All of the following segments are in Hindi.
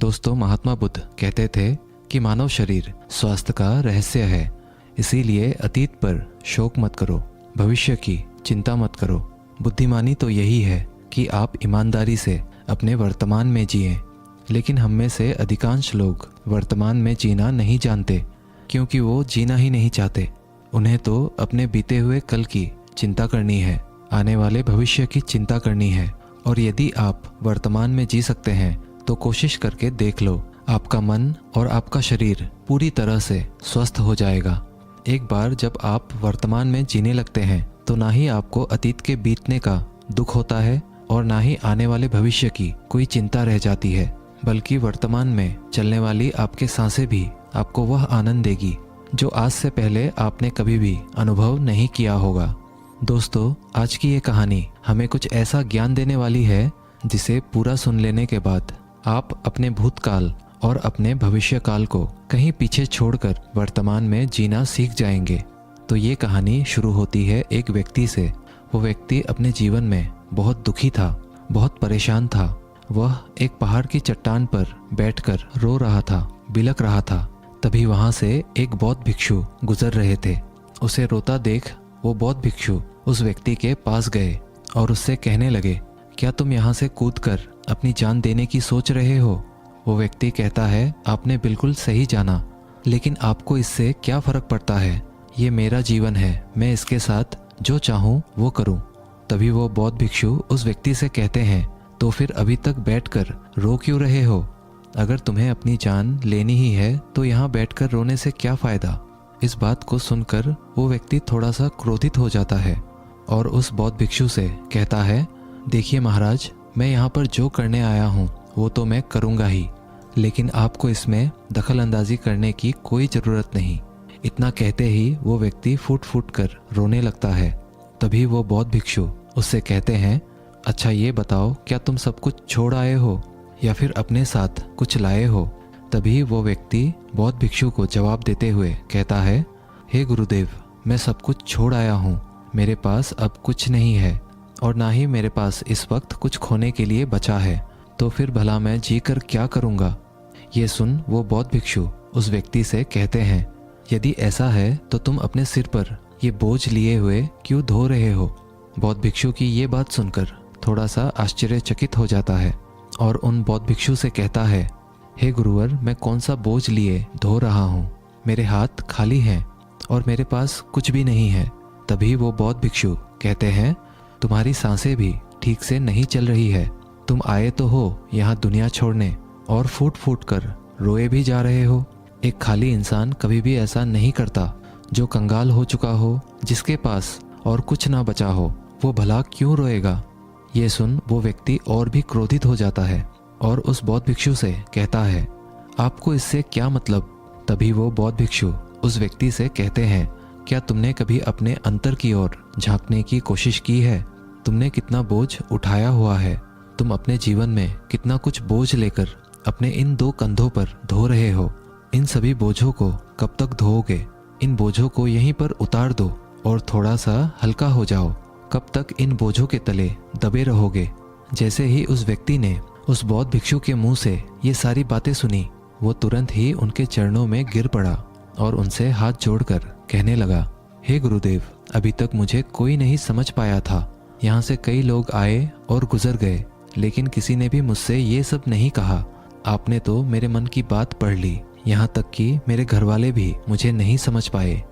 दोस्तों, महात्मा बुद्ध कहते थे कि मानव शरीर स्वास्थ्य का रहस्य है। इसीलिए अतीत पर शोक मत करो, भविष्य की चिंता मत करो। बुद्धिमानी तो यही है कि आप ईमानदारी से अपने वर्तमान में जिएं। लेकिन हम में से अधिकांश लोग वर्तमान में जीना नहीं जानते, क्योंकि वो जीना ही नहीं चाहते। उन्हें तो अपने बीते हुए कल की चिंता करनी है, आने वाले भविष्य की चिंता करनी है। और यदि आप वर्तमान में जी सकते हैं तो कोशिश करके देख लो, आपका मन और आपका शरीर पूरी तरह से स्वस्थ हो जाएगा। एक बार जब आप वर्तमान में जीने लगते हैं तो ना ही आपको अतीत के बीतने का दुख होता है और ना ही आने वाले भविष्य की कोई चिंता रह जाती है, बल्कि वर्तमान में चलने वाली आपके सांसें भी आपको वह आनंद देगी जो आज से पहले आपने कभी भी अनुभव नहीं किया होगा। दोस्तों, आज की ये कहानी हमें कुछ ऐसा ज्ञान देने वाली है जिसे पूरा सुन लेने के बाद आप अपने भूतकाल और अपने भविष्य काल को कहीं पीछे छोड़कर वर्तमान में जीना सीख जाएंगे। तो ये कहानी शुरू होती है एक व्यक्ति से। वो व्यक्ति अपने जीवन में बहुत दुखी था, बहुत परेशान था। वह एक पहाड़ की चट्टान पर बैठकर रो रहा था, बिलख रहा था। तभी वहां से एक बौद्ध भिक्षु गुजर रहे थे। उसे रोता देख वो बौद्ध भिक्षु उस व्यक्ति के पास गए और उससे कहने लगे, क्या तुम यहाँ से कूदकर अपनी जान देने की सोच रहे हो? वो व्यक्ति कहता है, आपने बिल्कुल सही जाना, लेकिन आपको इससे क्या फर्क पड़ता है? ये मेरा जीवन है, मैं इसके साथ जो चाहूँ वो करूँ। तभी वो बौद्ध भिक्षु उस व्यक्ति से कहते हैं, तो फिर अभी तक बैठकर रो क्यों रहे हो? अगर तुम्हें अपनी जान लेनी ही है तो यहाँ बैठकर रोने से क्या फ़ायदा? इस बात को सुनकर वो व्यक्ति थोड़ा सा क्रोधित हो जाता है और उस बौद्ध भिक्षु से कहता है, देखिए महाराज, मैं यहाँ पर जो करने आया हूँ वो तो मैं करूँगा ही, लेकिन आपको इसमें दखल अंदाजी करने की कोई ज़रूरत नहीं। इतना कहते ही वो व्यक्ति फूट फूट कर रोने लगता है। तभी वो बौद्ध भिक्षु उससे कहते हैं, अच्छा ये बताओ, क्या तुम सब कुछ छोड़ आए हो या फिर अपने साथ कुछ लाए हो? तभी वो व्यक्ति बौद्ध भिक्षु को जवाब देते हुए कहता है, हे गुरुदेव, मैं सब कुछ छोड़ आया हूँ। मेरे पास अब कुछ नहीं है और ना ही मेरे पास इस वक्त कुछ खोने के लिए बचा है, तो फिर भला मैं जीकर क्या करूँगा? ये सुन वो बौद्ध भिक्षु उस व्यक्ति से कहते हैं, यदि ऐसा है तो तुम अपने सिर पर ये बोझ लिए हुए क्यों धो रहे हो? बौद्ध भिक्षु की ये बात सुनकर थोड़ा सा आश्चर्यचकित हो जाता है और उन बौद्ध भिक्षु से कहता है, हे गुरुवर, मैं कौन सा बोझ लिए धो रहा हूँ? मेरे हाथ खाली हैं और मेरे पास कुछ भी नहीं है। तभी वो बौद्ध भिक्षु कहते हैं, तुम्हारी सांसें भी ठीक से नहीं चल रही है। तुम आए तो हो यहाँ दुनिया छोड़ने और फूट फूट कर रोए भी जा रहे हो। एक खाली इंसान कभी भी ऐसा नहीं करता। जो कंगाल हो चुका हो, जिसके पास और कुछ ना बचा हो, वो भला क्यों रोएगा? ये सुन वो व्यक्ति और भी क्रोधित हो जाता है और उस बौद्ध भिक्षु से कहता है, आपको इससे क्या मतलब? तभी वो बौद्ध भिक्षु उस व्यक्ति से कहते हैं, क्या तुमने कभी अपने अंतर की ओर झांकने की कोशिश की है? तुमने कितना बोझ उठाया हुआ है? तुम अपने जीवन में कितना कुछ बोझ लेकर अपने इन दो कंधों पर धो रहे हो? इन सभी बोझों को कब तक धोओगे? इन बोझों को यहीं पर उतार दो और थोड़ा सा हल्का हो जाओ। कब तक इन बोझों के तले दबे रहोगे? जैसे ही उस व्यक्ति ने उस बौद्ध भिक्षु के मुंह से ये सारी बातें सुनी, वो तुरंत ही उनके चरणों में गिर पड़ा और उनसे हाथ जोड़कर कहने लगा, हे गुरुदेव, अभी तक मुझे कोई नहीं समझ पाया था। यहाँ से कई लोग आए और गुजर गए, लेकिन किसी ने भी मुझसे ये सब नहीं कहा। आपने तो मेरे मन की बात पढ़ ली, यहाँ तक कि मेरे घरवाले भी मुझे नहीं समझ पाए,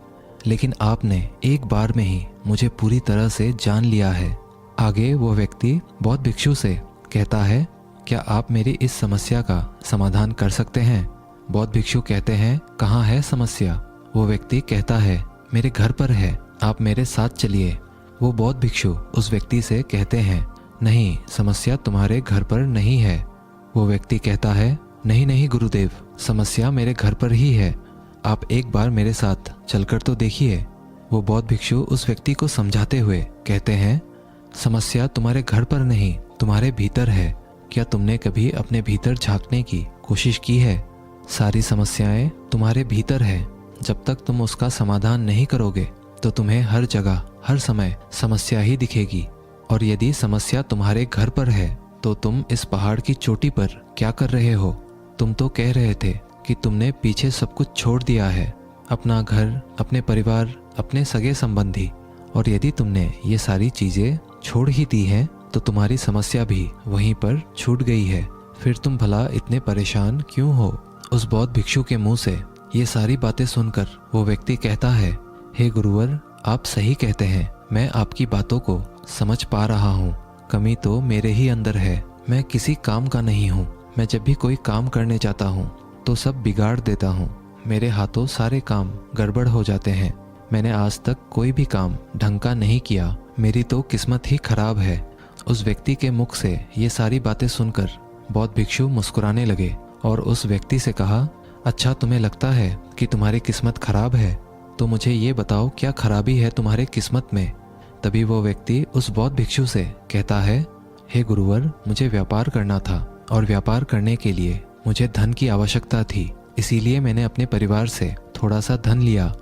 लेकिन आपने एक बार में ही मुझे पूरी तरह से जान लिया है। आगे वो व्यक्ति बौद्ध भिक्षु से कहता है, क्या आप मेरी इस समस्या का समाधान कर सकते हैं? बौद्ध भिक्षु कहते हैं, कहाँ है समस्या? वो व्यक्ति कहता है, मेरे घर पर है, आप मेरे साथ चलिए। वो बौद्ध भिक्षु उस व्यक्ति से कहते हैं, नहीं, समस्या तुम्हारे घर पर नहीं है। वो व्यक्ति कहता है, नहीं नहीं गुरुदेव, समस्या मेरे घर पर ही है। आप एक बार मेरे साथ चलकर तो देखिए। वो बौद्ध भिक्षु उस व्यक्ति को समझाते हुए कहते हैं, समस्या तुम्हारे घर पर नहीं, तुम्हारे भीतर है। क्या तुमने कभी अपने भीतर झांकने की कोशिश की है? सारी समस्याएं तुम्हारे भीतर है। जब तक तुम उसका समाधान नहीं करोगे तो तुम्हें हर जगह हर समय समस्या ही दिखेगी। और यदि समस्या तुम्हारे घर पर है तो तुम इस पहाड़ की चोटी पर क्या कर रहे हो? तुम तो कह रहे थे कि तुमने पीछे सब कुछ छोड़ दिया है, अपना घर, अपने परिवार, अपने सगे संबंधी, और यदि तुमने ये सारी चीज़ें छोड़ ही दी हैं तो तुम्हारी समस्या भी वहीं पर छूट गई है। फिर तुम भला इतने परेशान क्यों हो? उस बौद्ध भिक्षु के मुंह से ये सारी बातें सुनकर वो व्यक्ति कहता है, हे गुरुवर, आप सही कहते हैं, मैं आपकी बातों को समझ पा रहा हूँ। कमी तो मेरे ही अंदर है, मैं किसी काम का नहीं हूँ। मैं जब भी कोई काम करने जाता हूँ तो सब बिगाड़ देता हूँ। मेरे हाथों सारे काम गड़बड़ हो जाते हैं। मैंने आज तक कोई भी काम ढंग का नहीं किया। मेरी तो किस्मत ही खराब है। उस व्यक्ति के मुख से ये सारी बातें सुनकर बौद्ध भिक्षु मुस्कुराने लगे और उस व्यक्ति से कहा, अच्छा, तुम्हें लगता है कि तुम्हारी किस्मत खराब है, तो मुझे ये बताओ क्या खराबी है तुम्हारे किस्मत में? तभी वो व्यक्ति उस बौद्ध भिक्षु से कहता है, हे गुरुवर, मुझे व्यापार करना था और व्यापार करने के लिए मुझे धन की आवश्यकता थी। इसीलिए मैंने अपने परिवार से थोड़ा सा धन लिया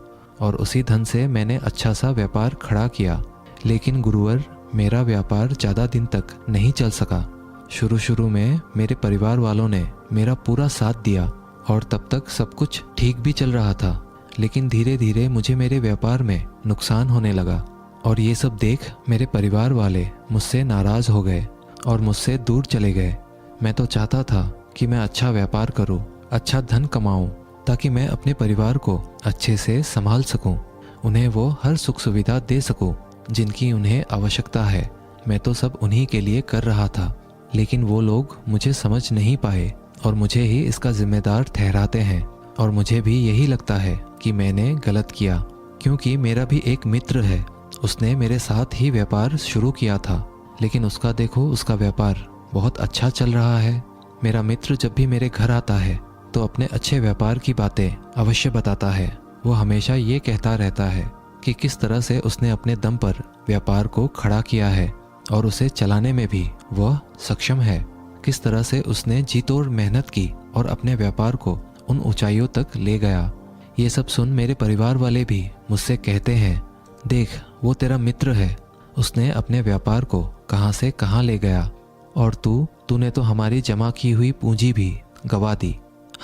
और उसी धन से मैंने अच्छा सा व्यापार खड़ा किया। लेकिन गुरुवर, मेरा व्यापार ज़्यादा दिन तक नहीं चल सका। शुरू में मेरे परिवार वालों ने मेरा पूरा साथ दिया और तब तक सब कुछ ठीक भी चल रहा था। लेकिन धीरे धीरे मुझे मेरे व्यापार में नुकसान होने लगा और ये सब देख मेरे परिवार वाले मुझसे नाराज़ हो गए और मुझसे दूर चले गए। मैं तो चाहता था कि मैं अच्छा व्यापार करूं, अच्छा धन कमाऊं, ताकि मैं अपने परिवार को अच्छे से संभाल सकूं, उन्हें वो हर सुख सुविधा दे सकूं जिनकी उन्हें आवश्यकता है। मैं तो सब उन्हीं के लिए कर रहा था, लेकिन वो लोग मुझे समझ नहीं पाए और मुझे ही इसका जिम्मेदार ठहराते हैं। और मुझे भी यही लगता है कि मैंने गलत किया, क्योंकि मेरा भी एक मित्र है, उसने मेरे साथ ही व्यापार शुरू किया था, लेकिन उसका देखो, उसका व्यापार बहुत अच्छा चल रहा है। मेरा मित्र जब भी मेरे घर आता है तो अपने अच्छे व्यापार की बातें अवश्य बताता है। वो हमेशा ये कहता रहता है कि किस तरह से उसने अपने दम पर व्यापार को खड़ा किया है और उसे चलाने में भी वह सक्षम है। किस तरह से उसने जी तोड़ मेहनत की और अपने व्यापार को उन ऊंचाइयों तक ले गया। ये सब सुन मेरे परिवार वाले भी मुझसे कहते हैं, देख, वो तेरा मित्र है, उसने अपने व्यापार को कहाँ से कहाँ ले गया, और तूने तो हमारी जमा की हुई पूंजी भी गवा दी,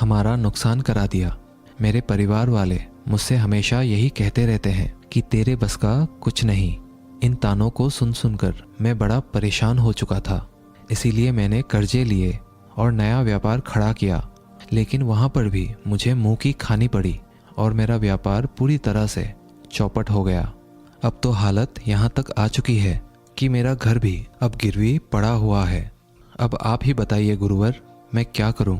हमारा नुकसान करा दिया। मेरे परिवार वाले मुझसे हमेशा यही कहते रहते हैं कि तेरे बस का कुछ नहीं। इन तानों को सुन सुनकर मैं बड़ा परेशान हो चुका था। इसीलिए मैंने कर्जे लिए और नया व्यापार खड़ा किया, लेकिन वहाँ पर भी मुझे मुंह की खानी पड़ी और मेरा व्यापार पूरी तरह से चौपट हो गया। अब तो हालत यहाँ तक आ चुकी है कि मेरा घर भी अब गिरवी पड़ा हुआ है। अब आप ही बताइए गुरुवर, मैं क्या करूं?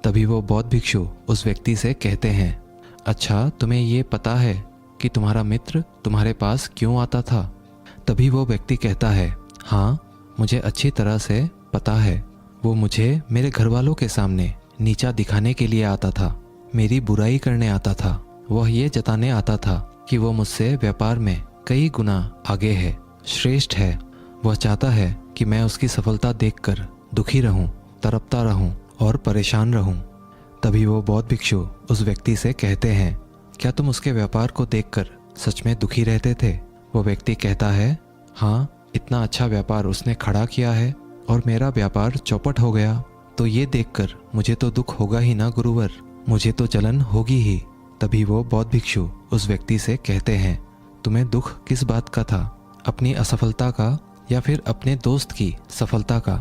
तभी वो बौद्ध भिक्षु उस व्यक्ति से कहते हैं, अच्छा, तुम्हें ये पता है कि तुम्हारा मित्र तुम्हारे पास क्यों आता था? तभी वो व्यक्ति कहता है, हाँ, मुझे अच्छी तरह से पता है। वो मुझे मेरे घर वालों के सामने नीचा दिखाने के लिए आता था, मेरी बुराई करने आता था। वह ये जताने आता था कि वो मुझसे व्यापार में कई गुना आगे है, श्रेष्ठ है। वह चाहता है कि मैं उसकी सफलता देखकर दुखी रहूं, तड़पता रहूं और परेशान रहूं। तभी वो बौद्ध भिक्षु उस व्यक्ति से कहते हैं, क्या तुम उसके व्यापार को देखकर सच में दुखी रहते थे? वो व्यक्ति कहता है, हाँ, इतना अच्छा व्यापार उसने खड़ा किया है और मेरा व्यापार चौपट हो गया, तो ये देखकर मुझे तो दुख होगा ही ना गुरुवर, मुझे तो जलन होगी ही। तभी वो बौद्ध भिक्षु उस व्यक्ति से कहते हैं, तुम्हें दुख किस बात का था, अपनी असफलता का या फिर अपने दोस्त की सफलता का?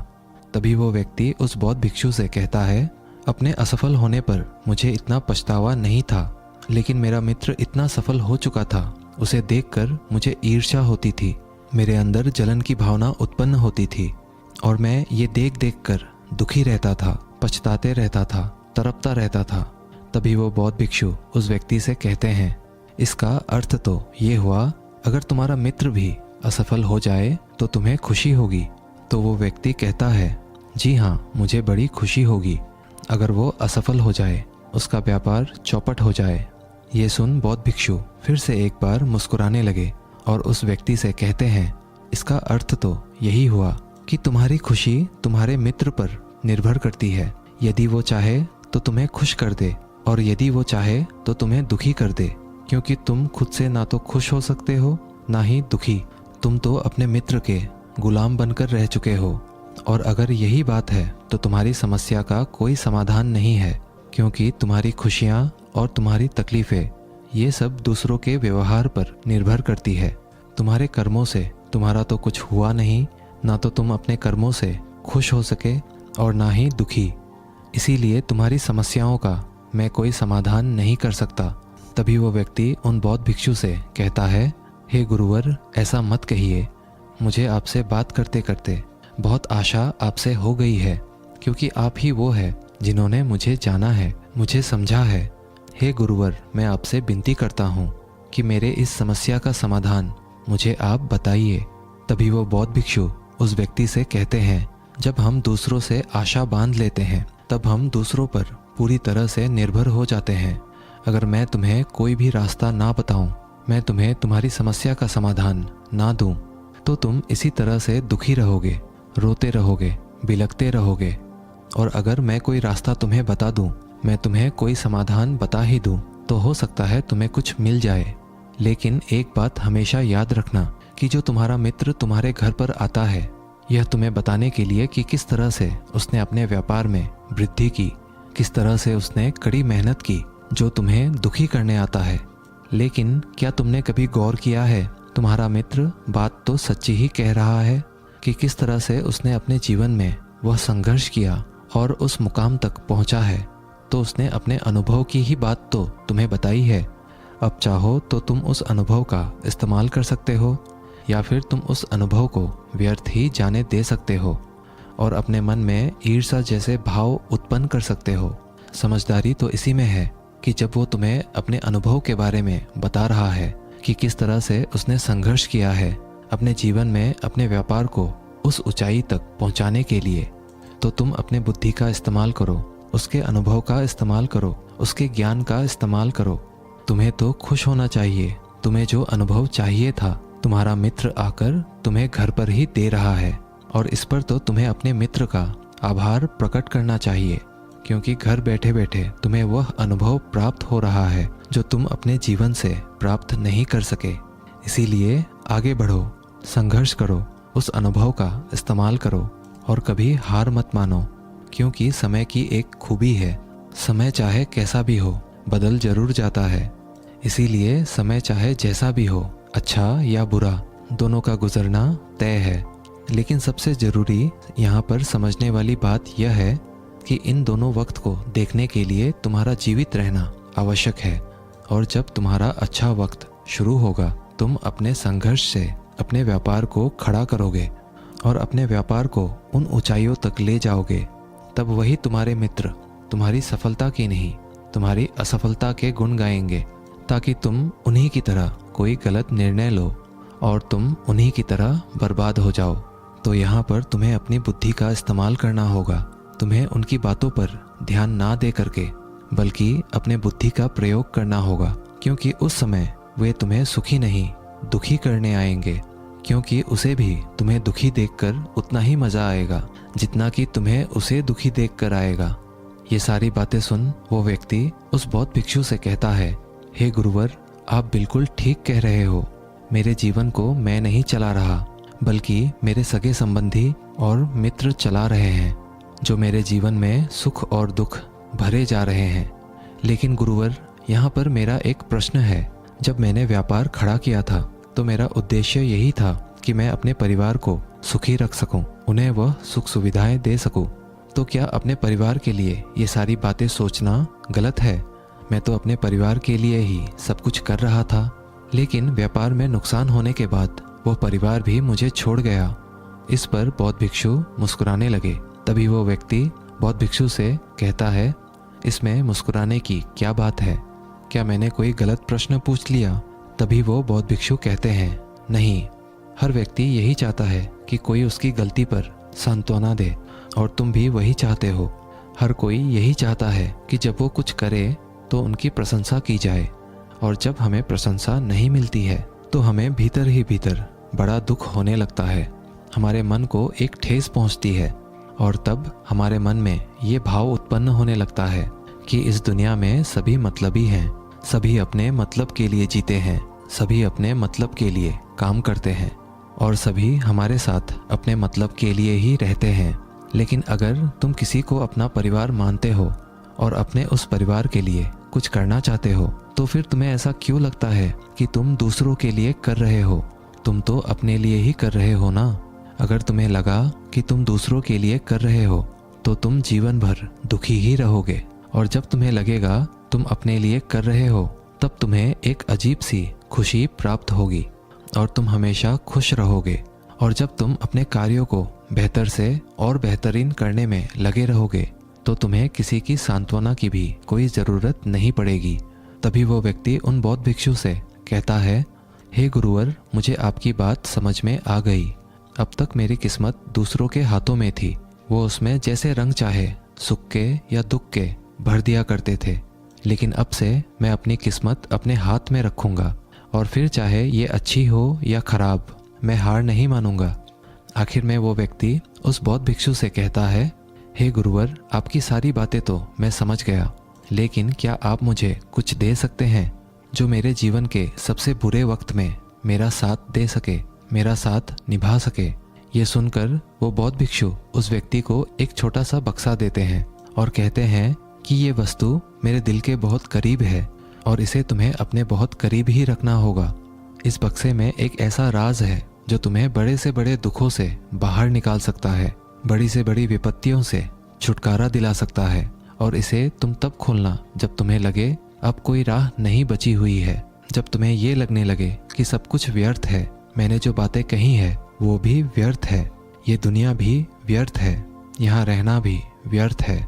तभी वो व्यक्ति उस बौद्ध भिक्षु से कहता है, अपने असफल होने पर मुझे इतना पछतावा नहीं था, लेकिन मेरा मित्र इतना सफल हो चुका था, उसे देखकर मुझे ईर्ष्या होती थी, मेरे अंदर जलन की भावना उत्पन्न होती थी और मैं ये देख देख कर दुखी रहता था, पछताते रहता था, तड़पता रहता था। तभी वो बौद्ध भिक्षु उस व्यक्ति से कहते हैं, इसका अर्थ तो ये हुआ, अगर तुम्हारा मित्र भी असफल हो जाए तो तुम्हें खुशी होगी? तो वो व्यक्ति कहता है, जी हाँ, मुझे बड़ी खुशी होगी अगर वो असफल हो जाए, उसका व्यापार चौपट हो जाए। ये सुन बौद्ध भिक्षु फिर से एक बार मुस्कुराने लगे और उस व्यक्ति से कहते हैं, इसका अर्थ तो यही हुआ कि तुम्हारी खुशी तुम्हारे मित्र पर निर्भर करती है। यदि वो चाहे तो तुम्हें खुश कर दे और यदि वो चाहे तो तुम्हें दुखी कर दे, क्योंकि तुम खुद से ना तो खुश हो सकते हो ना ही दुखी। तुम तो अपने मित्र के गुलाम बनकर रह चुके हो। और अगर यही बात है तो तुम्हारी समस्या का कोई समाधान नहीं है, क्योंकि तुम्हारी खुशियाँ और तुम्हारी तकलीफ़ें ये सब दूसरों के व्यवहार पर निर्भर करती है। तुम्हारे कर्मों से तुम्हारा तो कुछ हुआ नहीं, ना तो तुम अपने कर्मों से खुश हो सके और ना ही दुखी। इसीलिए तुम्हारी समस्याओं का मैं कोई समाधान नहीं कर सकता। तभी वो व्यक्ति उन बौद्ध भिक्षु से कहता है, हे गुरुवर, ऐसा मत कहिए। मुझे आपसे बात करते करते बहुत आशा आपसे हो गई है, क्योंकि आप ही वो है जिन्होंने मुझे जाना है, मुझे समझा है। हे गुरुवर, मैं आपसे विनती करता हूँ कि मेरे इस समस्या का समाधान मुझे आप बताइए। तभी वो बौद्ध भिक्षु उस व्यक्ति से कहते हैं, जब हम दूसरों से आशा बांध लेते हैं तब हम दूसरों पर पूरी तरह से निर्भर हो जाते हैं। अगर मैं तुम्हें कोई भी रास्ता ना बताऊं, मैं तुम्हें तुम्हारी समस्या का समाधान ना दूं, तो तुम इसी तरह से दुखी रहोगे, रोते रहोगे, बिलखते रहोगे। और अगर मैं कोई रास्ता तुम्हें बता दूं, मैं तुम्हें कोई समाधान बता ही दूं, तो हो सकता है तुम्हें कुछ मिल जाए। लेकिन एक बात हमेशा याद रखना कि जो तुम्हारा मित्र तुम्हारे घर पर आता है, यह तुम्हें बताने के लिए कि किस तरह से उसने अपने व्यापार में वृद्धि की, किस तरह से उसने कड़ी मेहनत की, जो तुम्हें दुखी करने आता है। लेकिन क्या तुमने कभी गौर किया है, तुम्हारा मित्र बात तो सच्ची ही कह रहा है कि किस तरह से उसने अपने जीवन में वह संघर्ष किया और उस मुकाम तक पहुंचा है। तो उसने अपने अनुभव की ही बात तो तुम्हें बताई है। अब चाहो तो तुम उस अनुभव का इस्तेमाल कर सकते हो, या फिर तुम उस अनुभव को व्यर्थ ही जाने दे सकते हो और अपने मन में ईर्ष्या जैसे भाव उत्पन्न कर सकते हो। समझदारी तो इसी में है कि जब वो तुम्हें अपने अनुभव के बारे में बता रहा है कि किस तरह से उसने संघर्ष किया है अपने जीवन में अपने व्यापार को उस ऊंचाई तक पहुंचाने के लिए, तो तुम अपने बुद्धि का इस्तेमाल करो, उसके अनुभव का इस्तेमाल करो, उसके ज्ञान का इस्तेमाल करो। तुम्हें तो खुश होना चाहिए। तुम्हें जो अनुभव चाहिए था तुम्हारा मित्र आकर तुम्हें घर पर ही दे रहा है, और इस पर तो तुम्हें अपने मित्र का आभार प्रकट करना चाहिए, क्योंकि घर बैठे बैठे तुम्हें वह अनुभव प्राप्त हो रहा है जो तुम अपने जीवन से प्राप्त नहीं कर सके। इसीलिए आगे बढ़ो, संघर्ष करो, उस अनुभव का इस्तेमाल करो और कभी हार मत मानो, क्योंकि समय की एक खूबी है, समय चाहे कैसा भी हो बदल जरूर जाता है। इसीलिए समय चाहे जैसा भी हो, अच्छा या बुरा, दोनों का गुजरना तय है। लेकिन सबसे ज़रूरी यहाँ पर समझने वाली बात यह है कि इन दोनों वक्त को देखने के लिए तुम्हारा जीवित रहना आवश्यक है। और जब तुम्हारा अच्छा वक्त शुरू होगा, तुम अपने संघर्ष से अपने व्यापार को खड़ा करोगे और अपने व्यापार को उन ऊंचाइयों तक ले जाओगे। तब वही तुम्हारे मित्र तुम्हारी सफलता की नहीं, तुम्हारी असफलता के गुण गाएंगे, ताकि तुम उन्हीं की तरह कोई गलत निर्णय लो और तुम उन्हीं की तरह बर्बाद हो जाओ। तो यहाँ पर तुम्हें अपनी बुद्धि का इस्तेमाल करना होगा। तुम्हें उनकी बातों पर ध्यान ना दे करके बल्कि अपने बुद्धि का प्रयोग करना होगा, क्योंकि उस समय वे तुम्हें सुखी नहीं दुखी करने आएंगे, क्योंकि उसे भी तुम्हें दुखी देखकर उतना ही मज़ा आएगा जितना कि तुम्हें उसे दुखी देखकर आएगा। ये सारी बातें सुन वो व्यक्ति उस बौद्ध भिक्षु से कहता है, हे गुरुवर, आप बिल्कुल ठीक कह रहे हो। मेरे जीवन को मैं नहीं चला रहा, बल्कि मेरे सगे संबंधी और मित्र चला रहे हैं, जो मेरे जीवन में सुख और दुख भरे जा रहे हैं। लेकिन गुरुवर, यहाँ पर मेरा एक प्रश्न है। जब मैंने व्यापार खड़ा किया था तो मेरा उद्देश्य यही था कि मैं अपने परिवार को सुखी रख सकूं, उन्हें वह सुख सुविधाएं दे सकूं। तो क्या अपने परिवार के लिए ये सारी बातें सोचना गलत है? मैं तो अपने परिवार के लिए ही सब कुछ कर रहा था, लेकिन व्यापार में नुकसान होने के बाद वह परिवार भी मुझे छोड़ गया। इस पर बौद्ध भिक्षु मुस्कुराने लगे। तभी वो व्यक्ति बौद्ध भिक्षु से कहता है, इसमें मुस्कुराने की क्या बात है? क्या मैंने कोई गलत प्रश्न पूछ लिया? तभी वो बौद्ध भिक्षु कहते हैं, नहीं, हर व्यक्ति यही चाहता है कि कोई उसकी गलती पर सांत्वना दे, और तुम भी वही चाहते हो। हर कोई यही चाहता है कि जब वो कुछ करे तो उनकी प्रशंसा की जाए, और जब हमें प्रशंसा नहीं मिलती है तो हमें भीतर ही भीतर बड़ा दुख होने लगता है। हमारे मन को एक ठेस पहुंचती है, और तब हमारे मन में ये भाव उत्पन्न होने लगता है कि इस दुनिया में सभी मतलबी हैं, सभी अपने मतलब के लिए जीते हैं, सभी अपने मतलब के लिए काम करते हैं। और सभी हमारे साथ अपने मतलब के लिए ही रहते हैं। लेकिन अगर तुम किसी को अपना परिवार मानते हो और अपने उस परिवार के लिए कुछ करना चाहते हो, तो फिर तुम्हें ऐसा क्यों लगता है कि तुम दूसरों के लिए कर रहे हो? तुम तो अपने लिए ही कर रहे हो ना। अगर तुम्हें लगा कि तुम दूसरों के लिए कर रहे हो तो तुम जीवन भर दुखी ही रहोगे। और जब तुम्हें लगेगा तुम अपने लिए कर रहे हो, तब तुम्हें एक अजीब सी खुशी प्राप्त होगी और तुम हमेशा खुश रहोगे। और जब तुम अपने कार्यों को बेहतर से और बेहतरीन करने में लगे रहोगे, तो तुम्हें किसी की सांत्वना की भी कोई ज़रूरत नहीं पड़ेगी। तभी वो व्यक्ति उन बौद्ध भिक्षु से कहता है, हे गुरुवर, मुझे आपकी बात समझ में आ गई। अब तक मेरी किस्मत दूसरों के हाथों में थी। वो उसमें जैसे रंग चाहे, सुख के या दुख के, भर दिया करते थे। लेकिन अब से मैं अपनी किस्मत अपने हाथ में रखूंगा और फिर चाहे ये अच्छी हो या खराब, मैं हार नहीं मानूंगा। आखिर में वो व्यक्ति उस बौद्ध भिक्षु से कहता है, हे गुरुवर, आपकी सारी बातें तो मैं समझ गया, लेकिन क्या आप मुझे कुछ दे सकते हैं जो मेरे जीवन के सबसे बुरे वक्त में मेरा साथ दे सके, मेरा साथ निभा सके? ये सुनकर वो बौद्ध भिक्षु उस व्यक्ति को एक छोटा सा बक्सा देते हैं और कहते हैं कि ये वस्तु मेरे दिल के बहुत करीब है और इसे तुम्हें अपने बहुत करीब ही रखना होगा। इस बक्से में एक ऐसा राज है जो तुम्हें बड़े से बड़े दुखों से बाहर निकाल सकता है, बड़ी से बड़ी विपत्तियों से छुटकारा दिला सकता है। और इसे तुम तब खोलना जब तुम्हें लगे अब कोई राह नहीं बची हुई है, जब तुम्हें ये लगने लगे कि सब कुछ व्यर्थ है, मैंने जो बातें कही है वो भी व्यर्थ है, ये दुनिया भी व्यर्थ है, यहाँ रहना भी व्यर्थ है।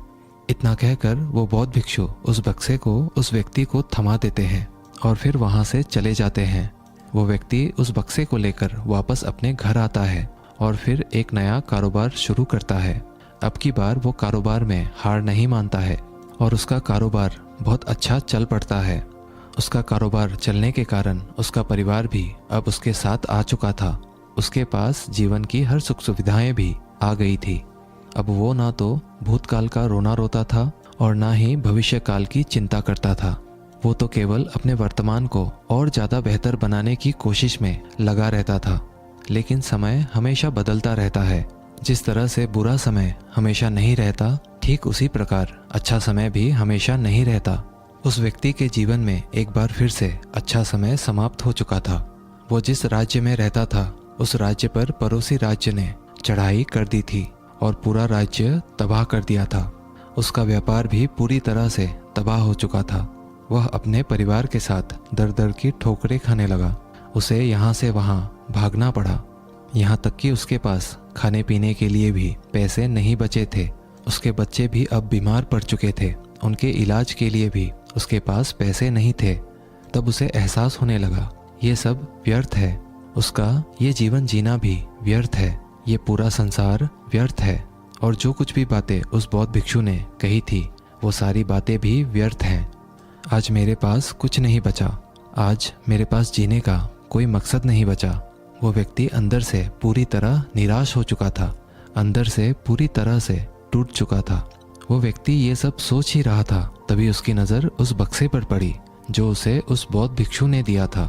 इतना कहकर वो बौद्ध भिक्षु उस बक्से को उस व्यक्ति को थमा देते हैं और फिर वहाँ से चले जाते हैं। वो व्यक्ति उस बक्से को लेकर वापस अपने घर आता है और फिर एक नया कारोबार शुरू करता है। अब की बार वो कारोबार में हार नहीं मानता है और उसका कारोबार बहुत अच्छा चल पड़ता है। उसका कारोबार चलने के कारण उसका परिवार भी अब उसके साथ आ चुका था। उसके पास जीवन की हर सुख सुविधाएं भी आ गई थी। अब वो ना तो भूतकाल का रोना रोता था और ना ही भविष्य काल की चिंता करता था। वो तो केवल अपने वर्तमान को और ज़्यादा बेहतर बनाने की कोशिश में लगा रहता था। लेकिन समय हमेशा बदलता रहता है। जिस तरह से बुरा समय हमेशा नहीं रहता, ठीक उसी प्रकार अच्छा समय भी हमेशा नहीं रहता। उस व्यक्ति के जीवन में एक बार फिर से अच्छा समय समाप्त हो चुका था। वो जिस राज्य में रहता था, उस राज्य पर पड़ोसी राज्य ने चढ़ाई कर दी थी और पूरा राज्य तबाह कर दिया था। उसका व्यापार भी पूरी तरह से तबाह हो चुका था। वह अपने परिवार के साथ दर दर की ठोकरें खाने लगा। उसे यहाँ से वहाँ भागना पड़ा, यहाँ तक कि उसके पास खाने पीने के लिए भी पैसे नहीं बचे थे। उसके बच्चे भी अब बीमार पड़ चुके थे, उनके इलाज के लिए भी उसके पास पैसे नहीं थे। तब उसे एहसास होने लगा ये सब व्यर्थ है, उसका ये जीवन जीना भी व्यर्थ है, ये पूरा संसार व्यर्थ है और जो कुछ भी बातें उस बौद्ध भिक्षु ने कही थी वो सारी बातें भी व्यर्थ हैं। आज मेरे पास कुछ नहीं बचा, आज मेरे पास जीने का कोई मकसद नहीं बचा। वो व्यक्ति अंदर से पूरी तरह निराश हो चुका था, अंदर से पूरी तरह से टूट चुका था। वो व्यक्ति ये सब सोच ही रहा था, तभी उसकी नज़र उस बक्से पर पड़ी जो उसे उस बौद्ध भिक्षु ने दिया था।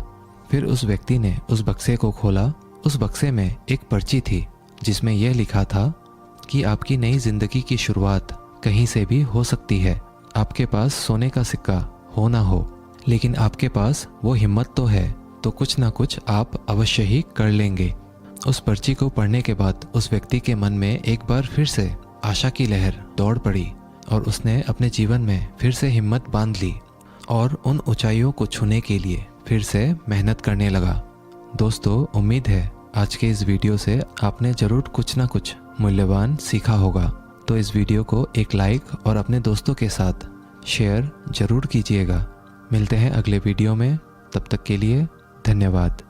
फिर उस व्यक्ति ने उस बक्से को खोला। उस बक्से में एक पर्ची थी जिसमें यह लिखा था कि आपकी नई जिंदगी की शुरुआत कहीं से भी हो सकती है। आपके पास सोने का सिक्का हो ना हो, लेकिन आपके पास वो हिम्मत तो है, तो कुछ ना कुछ आप अवश्य ही कर लेंगे। उस पर्ची को पढ़ने के बाद उस व्यक्ति के मन में एक बार फिर से आशा की लहर दौड़ पड़ी और उसने अपने जीवन में फिर से हिम्मत बांध ली और उन ऊंचाइयों को छूने के लिए फिर से मेहनत करने लगा। दोस्तों, उम्मीद है आज के इस वीडियो से आपने ज़रूर कुछ ना कुछ मूल्यवान सीखा होगा। तो इस वीडियो को एक लाइक और अपने दोस्तों के साथ शेयर ज़रूर कीजिएगा। मिलते हैं अगले वीडियो में, तब तक के लिए धन्यवाद।